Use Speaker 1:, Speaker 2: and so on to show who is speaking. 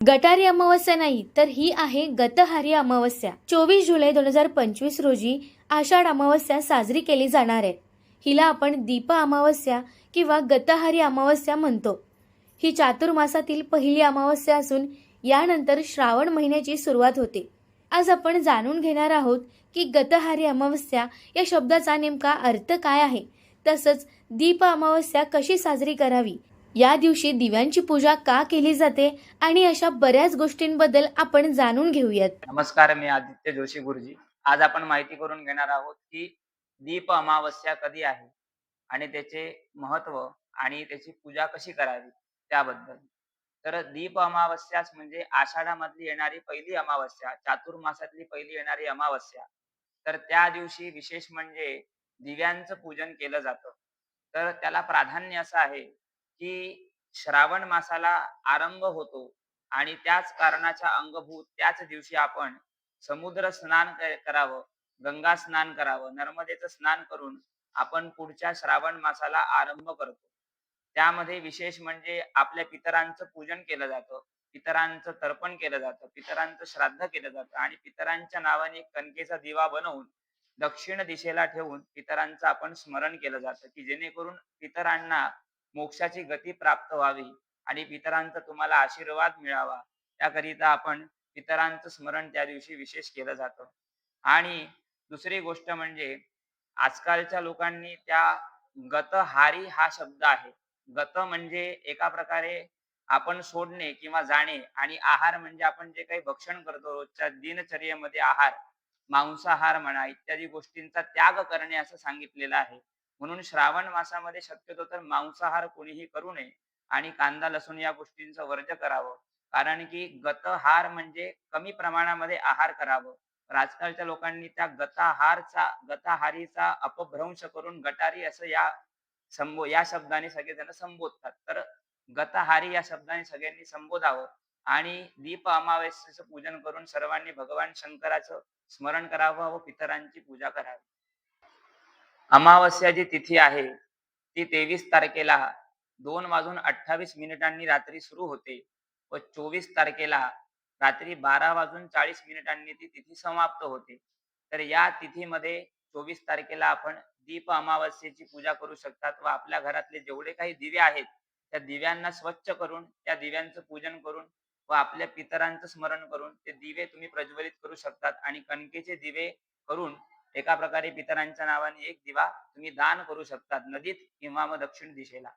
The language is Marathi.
Speaker 1: गटारी अमावस्या नाही तर ही आहे गतहारी अमावस्या. 24 जुलै 2025 रोजी आषाढ अमावस्या साजरी केली जाणार आहे. हिला आपण दीप अमावस्या किंवा गतहारी अमावस्या म्हणतो. ही चातुर्मासातील पहिली अमावस्या असून यानंतर श्रावण महिन्याची सुरुवात होते. आज आपण जाणून घेणार आहोत की गतहारी अमावस्या या शब्दाचा नेमका अर्थ काय आहे, तसंच दीप अमावस्या कशी साजरी करावी, या दिवशी दिव्यांची पूजा का केली जाते आणि अशा बऱ्याच गोष्टींबद्दल आपण जाणून घेऊयात.
Speaker 2: नमस्कार, मी आदित्य जोशी गुरुजी. आज आपण माहिती करून घेणार आहोत, की दीप अमावस्या कधी आहे आणि त्याचे महत्त्व आणि त्याची पूजा कशी करावी त्याबद्दल. तर दीप अमावस्याच म्हणजे आषाढामधली येणारी पहिली अमावस्या, चातुर्मासातली पहिली येणारी अमावस्या. तर त्या दिवशी विशेष म्हणजे दिव्यांचं पूजन केलं जातं. तर त्याला प्राधान्य असं आहे, की श्रावण मासाला आरंभ होतो आणि त्याच कारणाच्या अंगभूत त्याच दिवशी आपण समुद्र स्नान करावं, गंगा स्नान करावं, नर्मदेचं स्नान करून आपण पुढच्या श्रावण मासाला आरंभ करतो. त्यामध्ये विशेष म्हणजे आपल्या पितरांचं पूजन केलं जातं, पितरांचं तर्पण केलं जातं, पितरांचं श्राद्ध केलं जातं आणि पितरांच्या नावाने कणकेचा दिवा बनवून दक्षिण दिशेला ठेवून पितरांचं आपण स्मरण केलं जातं, की जेणेकरून पितरांना मोक्षाची गती प्राप्त व्हावी आणि पितरांचा तुम्हाला आशीर्वाद मिळावा, त्याकरिता आपण पितरांचं स्मरण त्या दिवशी विशेष केलं जातं. आणि दुसरी गोष्ट म्हणजे आजकालच्या लोकांनी त्या गतहारी हा शब्द आहे. गत म्हणजे एका प्रकारे आपण सोडणे किंवा जाणे आणि आहार म्हणजे आपण जे काही भक्षण करतो रोजच्या दिनचर्येमध्ये आहार, मांसाहार म्हणा इत्यादी गोष्टींचा त्याग करणे असं सांगितलेलं आहे. म्हणून श्रावण मासामध्ये शक्यतो तर मांसाहार कोणीही करू नये आणि कांदा, लसूण या गोष्टींचं वर्ज्य करावं. कारण की गतहार म्हणजे कमी प्रमाणामध्ये आहार करावं. तर आजकालच्या लोकांनी त्या गताहारीचा अपभ्रंश करून गटारी असं या शब्दाने सगळेजण संबोधतात. तर गतहारी या शब्दाने सगळ्यांनी संबोधावं आणि दीप अमावस्येचं पूजन करून सर्वांनी भगवान शंकराचं स्मरण करावं व पितरांची पूजा करावी. अमावस्या जी तिथी आहे, ती 23 तारखेला 2:28 रात्री सुरू होते व 24 तारखेला रात्री 12:40 ती तिथी समाप्त होते. तर या तिथीमध्ये 24 तारखेला आपण दीप अमावस्येची पूजा करू शकतात व आपल्या घरातले जेवढे काही दिवे आहेत, त्या दिव्यांना स्वच्छ करून, त्या दिव्यांचं पूजन करून व आपल्या पितरांचं स्मरण करून ते दिवे तुम्ही प्रज्वलित करू शकतात आणि कणकेचे दिवे करून एका प्रकारे पितरांच्या नावाने एक दिवा तुम्ही दान करू शकतात नदीत किंवा मग दक्षिण दिशेला.